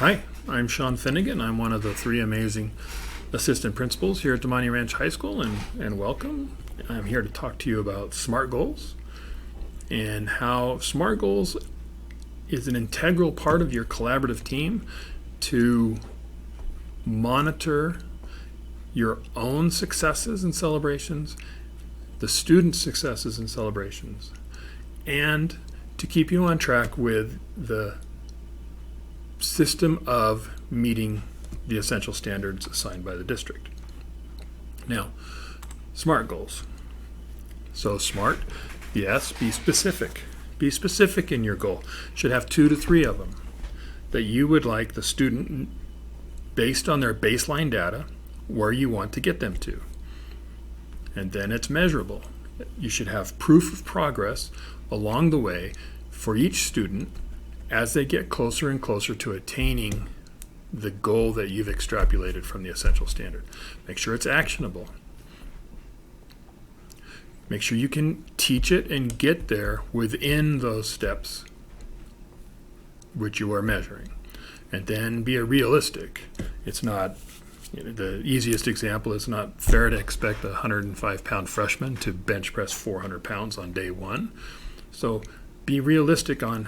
Hi, I'm Sean Finnegan. I'm one of the three amazing assistant principals here at Damonte Ranch High School, and welcome. I'm here to talk to you about SMART goals and how SMART goals is an integral part of your collaborative team to monitor your own successes and celebrations, the students' successes and celebrations, and to keep you on track with the system of meeting the essential standards assigned by the district. Now, SMART goals. So SMART, yes, be specific. Be specific in your goal. Should have 2 to 3 of them that you would like the student, based on their baseline data, where you want to get them to. And then it's measurable. You should have proof of progress along the way for each student as they get closer and closer to attaining the goal that you've extrapolated from the essential standard. Make sure it's actionable. Make sure you can teach it and get there within those steps which you are measuring. And then be realistic. It's not, the easiest example is not fair to expect a 105-pound freshman to bench press 400 pounds on day one. So be realistic on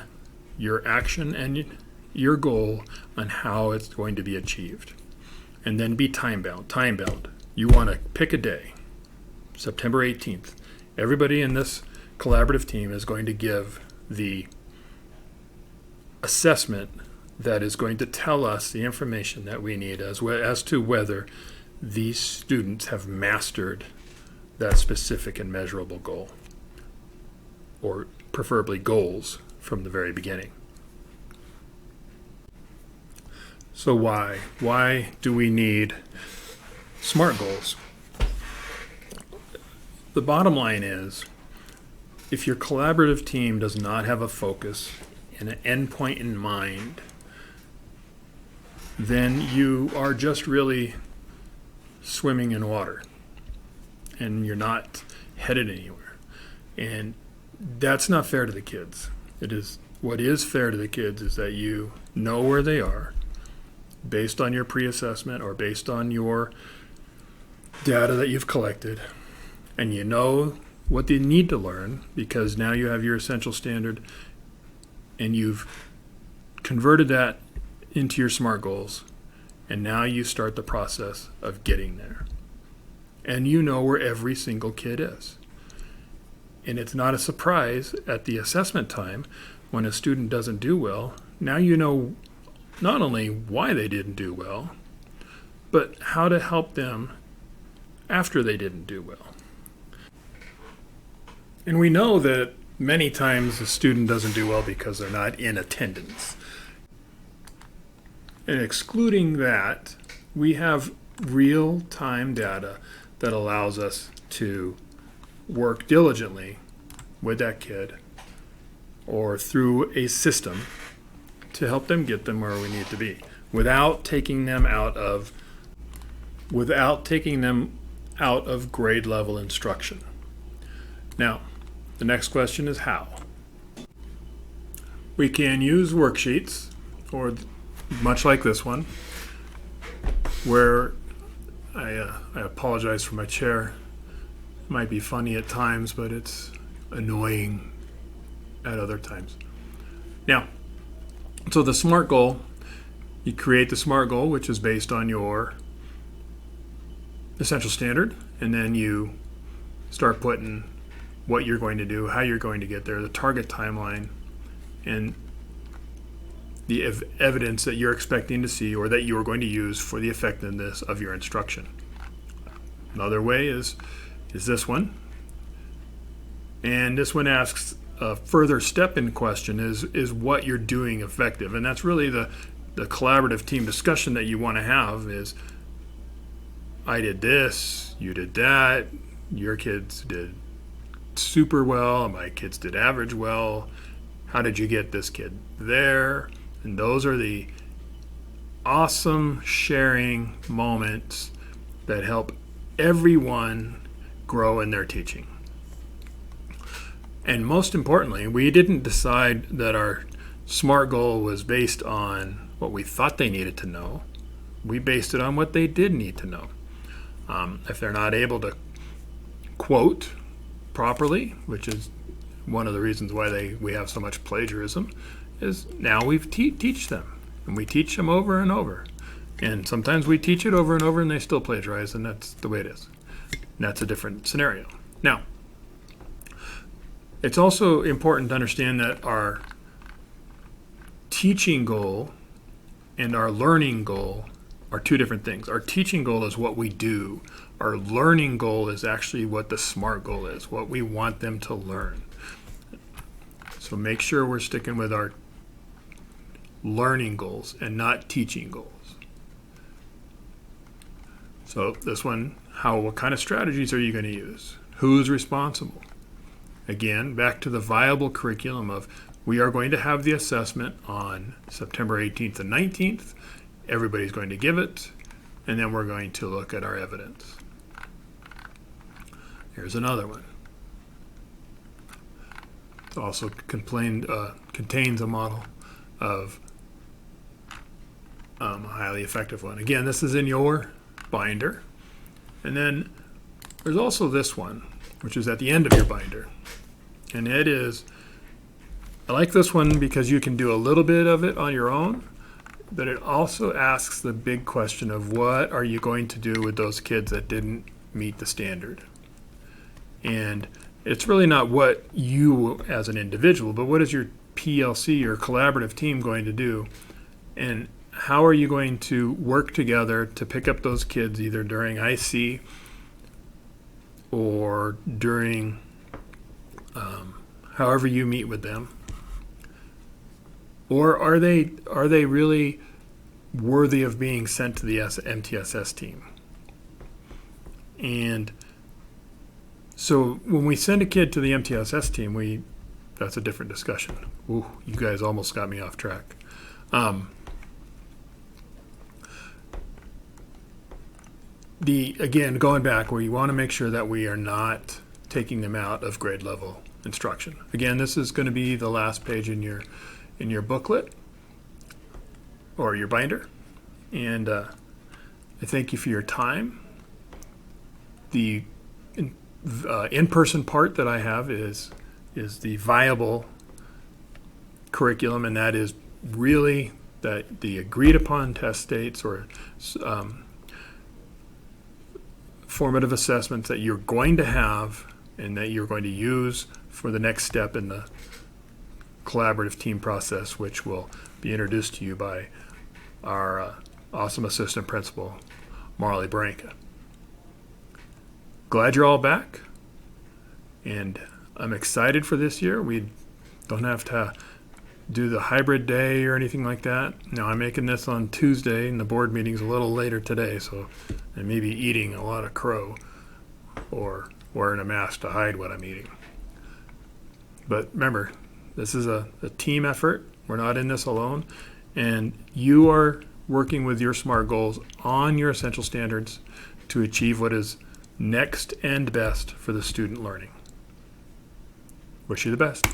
your action and your goal on how it's going to be achieved. And then be time-bound. Time-bound. You want to pick a day, September 18th. Everybody in this collaborative team is going to give the assessment that is going to tell us the information that we need as to whether these students have mastered that specific and measurable goal, or preferably goals from the very beginning. So why? Why do we need SMART goals? The bottom line is, if your collaborative team does not have a focus and an endpoint in mind, then you are just really swimming in water and you're not headed anywhere. And that's not fair to the kids. What is fair to the kids is that you know where they are based on your pre-assessment or based on your data that you've collected, and you know what they need to learn because now you have your essential standard and you've converted that into your SMART goals, and now you start the process of getting there. And you know where every single kid is. And it's not a surprise at the assessment time when a student doesn't do well. Now you know not only why they didn't do well, but how to help them after they didn't do well. And we know that many times a student doesn't do well because they're not in attendance. And excluding that, we have real-time data that allows us to work diligently with that kid or through a system to help them get them where we need to be without taking them out of grade level instruction. Now, the next question is how. We can use worksheets, or much like this one, where I apologize for my chair. It might be funny at times, but it's annoying at other times. Now, so the SMART goal, you create the SMART goal, which is based on your essential standard, and then you start putting what you're going to do, how you're going to get there, the target timeline, and the evidence that you're expecting to see or that you are going to use for the effectiveness of your instruction. Another way is this one. And this one asks a further step in question is what you're doing effective. And that's really the collaborative team discussion that you want to have is, I did this, you did that, your kids did super well, my kids did average well. How did you get this kid there? And those are the awesome sharing moments that help everyone grow in their teaching. And most importantly, we didn't decide that our SMART goal was based on what we thought they needed to know. We based it on what they did need to know. If they're not able to quote properly, which is one of the reasons why we have so much plagiarism, is now we teach them, and we teach them over and over. And sometimes we teach it over and over and they still plagiarize, and that's the way it is. And that's a different scenario. Now, it's also important to understand that our teaching goal and our learning goal are two different things. Our teaching goal is what we do. Our learning goal is actually what the SMART goal is, what we want them to learn. So make sure we're sticking with our learning goals and not teaching goals. So this one, what kind of strategies are you going to use? Who's responsible? Again, back to the viable curriculum of we are going to have the assessment on September 18th and 19th. Everybody's going to give it, and then we're going to look at our evidence. Here's another one. It also contains a model of a highly effective one. Again, this is in your binder. And then there's also this one, which is at the end of your binder. And it is, I like this one because you can do a little bit of it on your own, but it also asks the big question of what are you going to do with those kids that didn't meet the standard? And it's really not what you as an individual, but what is your PLC, your collaborative team, going to do? And how are you going to work together to pick up those kids either during IC or during however you meet with them? Or are they really worthy of being sent to the MTSS team? And so when we send a kid to the MTSS team, that's a different discussion. Ooh, you guys almost got me off track. Again, going back, where you want to make sure that we are not taking them out of grade level instruction. Again, this is going to be the last page in your booklet or your binder. And I thank you for your time. The in-person part that I have is the viable curriculum, and that is really that the agreed upon test dates or formative assessments that you're going to have and that you're going to use for the next step in the collaborative team process, which will be introduced to you by our awesome assistant principal, Marley Branca. Glad you're all back, and I'm excited for this year. We don't have to do the hybrid day or anything like that. Now, I'm making this on Tuesday, and the board meeting's a little later today, so I may be eating a lot of crow or wearing a mask to hide what I'm eating. But remember, this is a team effort. We're not in this alone, and you are working with your SMART goals on your essential standards to achieve what is next and best for the student learning. Wish you the best.